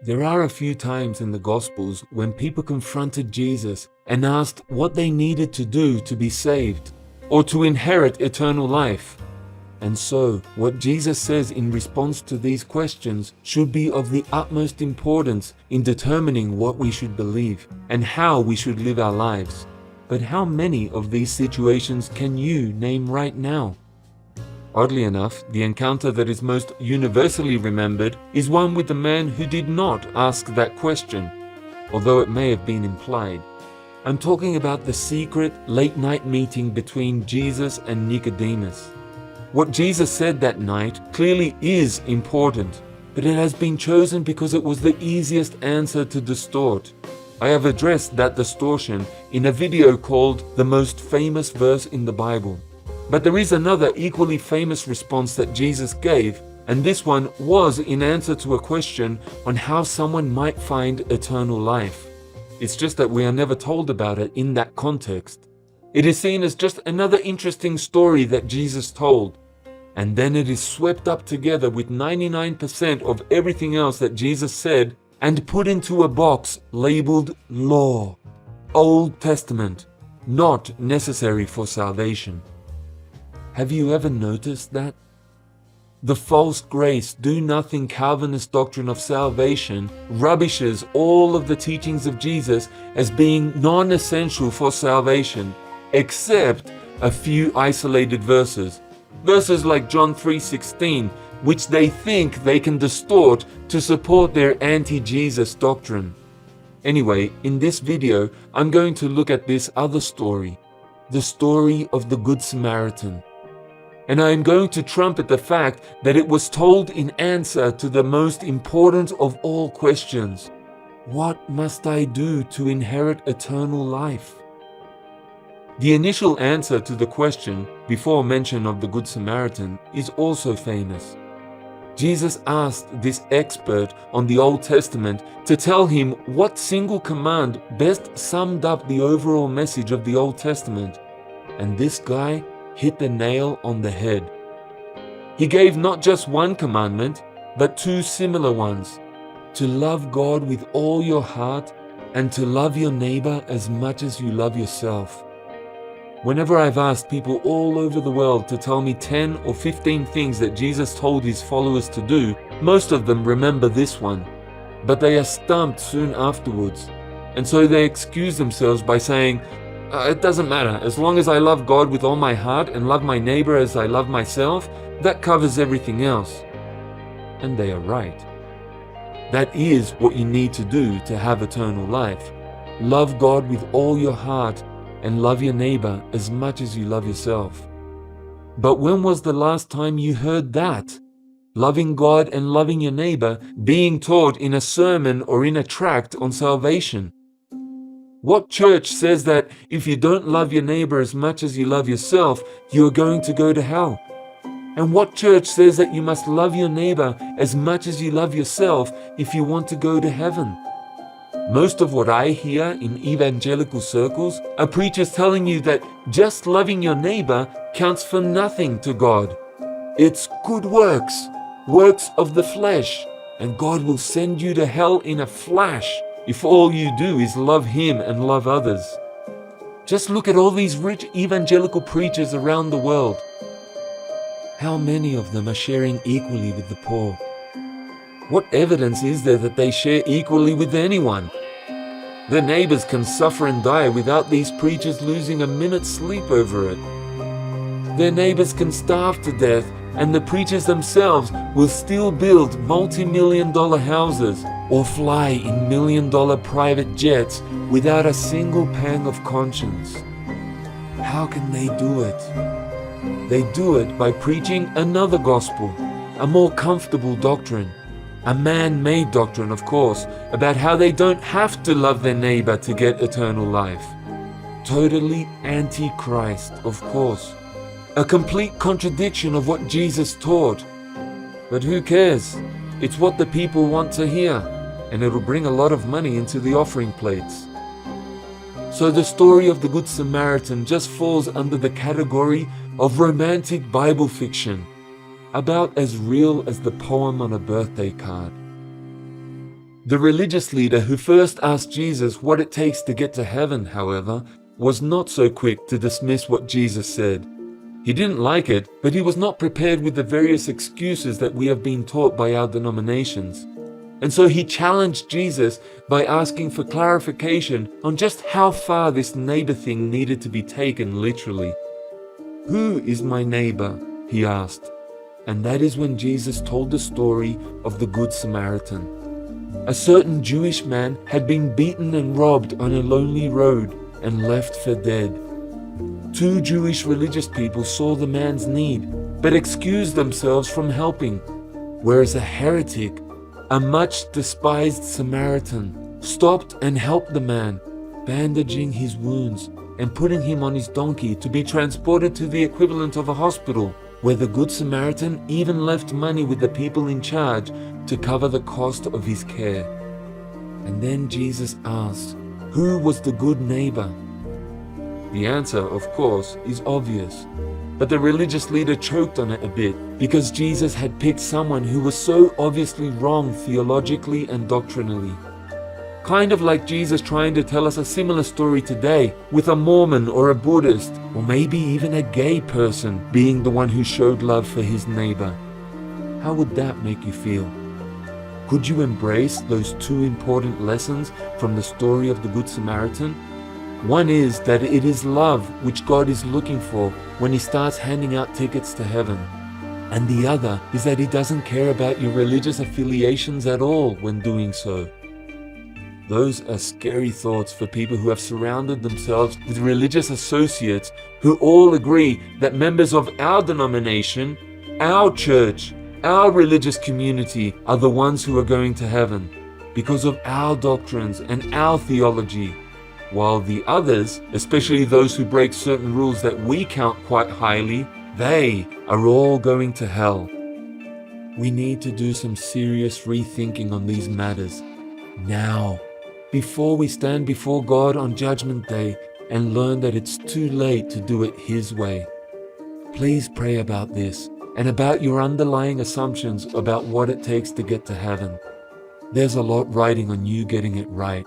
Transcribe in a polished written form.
There are a few times in the Gospels when people confronted Jesus and asked what they needed to do to be saved or to inherit eternal life. And so, what Jesus says in response to these questions should be of the utmost importance in determining what we should believe and how we should live our lives. But how many of these situations can you name right now? Oddly enough, the encounter that is most universally remembered is one with the man who did not ask that question, although it may have been implied. I'm talking about the secret late-night meeting between Jesus and Nicodemus. What Jesus said that night clearly is important, but it has been chosen because it was the easiest answer to distort. I have addressed that distortion in a video called The Most Famous Verse in the Bible. But there is another equally famous response that Jesus gave, and this one was in answer to a question on how someone might find eternal life. It's just that we are never told about it in that context. It is seen as just another interesting story that Jesus told, and then it is swept up together with 99% of everything else that Jesus said and put into a box labeled Law, Old Testament, not necessary for salvation. Have you ever noticed that? The false grace, do-nothing Calvinist doctrine of salvation rubbishes all of the teachings of Jesus as being non-essential for salvation, except a few isolated verses. Verses like John 3:16, which they think they can distort to support their anti-Jesus doctrine. Anyway, in this video, I'm going to look at this other story, the story of the Good Samaritan. And I am going to trumpet the fact that it was told in answer to the most important of all questions. What must I do to inherit eternal life? The initial answer to the question, before mention of the Good Samaritan, is also famous. Jesus asked this expert on the Old Testament to tell him what single command best summed up the overall message of the Old Testament. And this guy hit the nail on the head. He gave not just one commandment, but two similar ones: to love God with all your heart and to love your neighbor as much as you love yourself. Whenever I've asked people all over the world to tell me 10 or 15 things that Jesus told his followers to do, most of them remember this one, but they are stumped soon afterwards, and so they excuse themselves by saying, it doesn't matter, as long as I love God with all my heart and love my neighbor as I love myself, that covers everything else. And they are right. That is what you need to do to have eternal life. Love God with all your heart and love your neighbor as much as you love yourself. But when was the last time you heard that? Loving God and loving your neighbor being taught in a sermon or in a tract on salvation? What church says that if you don't love your neighbor as much as you love yourself, you are going to go to hell? And what church says that you must love your neighbor as much as you love yourself if you want to go to heaven? Most of what I hear in evangelical circles are preachers telling you that just loving your neighbor counts for nothing to God. It's good works, works of the flesh, and God will send you to hell in a flash if all you do is love Him and love others. Just look at all these rich evangelical preachers around the world. How many of them are sharing equally with the poor? What evidence is there that they share equally with anyone? Their neighbors can suffer and die without these preachers losing a minute's sleep over it. Their neighbors can starve to death, and the preachers themselves will still build multi-million-dollar houses or fly in million-dollar private jets without a single pang of conscience. How can they do it? They do it by preaching another gospel, a more comfortable doctrine, a man-made doctrine, of course, about how they don't have to love their neighbor to get eternal life. Totally anti-Christ, of course. A complete contradiction of what Jesus taught. But who cares? It's what the people want to hear, and it'll bring a lot of money into the offering plates. So the story of the Good Samaritan just falls under the category of romantic Bible fiction, about as real as the poem on a birthday card. The religious leader who first asked Jesus what it takes to get to heaven, however, was not so quick to dismiss what Jesus said. He didn't like it, but he was not prepared with the various excuses that we have been taught by our denominations. And so he challenged Jesus by asking for clarification on just how far this neighbor thing needed to be taken literally. "Who is my neighbor?" he asked. And that is when Jesus told the story of the Good Samaritan. A certain Jewish man had been beaten and robbed on a lonely road and left for dead. Two Jewish religious people saw the man's need, but excused themselves from helping, whereas a heretic, a much despised Samaritan, stopped and helped the man, bandaging his wounds and putting him on his donkey to be transported to the equivalent of a hospital, where the Good Samaritan even left money with the people in charge to cover the cost of his care. And then Jesus asked, who was the good neighbor? The answer, of course, is obvious. But the religious leader choked on it a bit because Jesus had picked someone who was so obviously wrong theologically and doctrinally. Kind of like Jesus trying to tell us a similar story today with a Mormon or a Buddhist or maybe even a gay person being the one who showed love for his neighbor. How would that make you feel? Could you embrace those two important lessons from the story of the Good Samaritan? One is that it is love which God is looking for when He starts handing out tickets to heaven. And the other is that He doesn't care about your religious affiliations at all when doing so. Those are scary thoughts for people who have surrounded themselves with religious associates who all agree that members of our denomination, our church, our religious community are the ones who are going to heaven because of our doctrines and our theology, while the others, especially those who break certain rules that we count quite highly, they are all going to hell. We need to do some serious rethinking on these matters now, before we stand before God on Judgment Day and learn that it's too late to do it His way. Please pray about this and about your underlying assumptions about what it takes to get to heaven. There's a lot riding on you getting it right.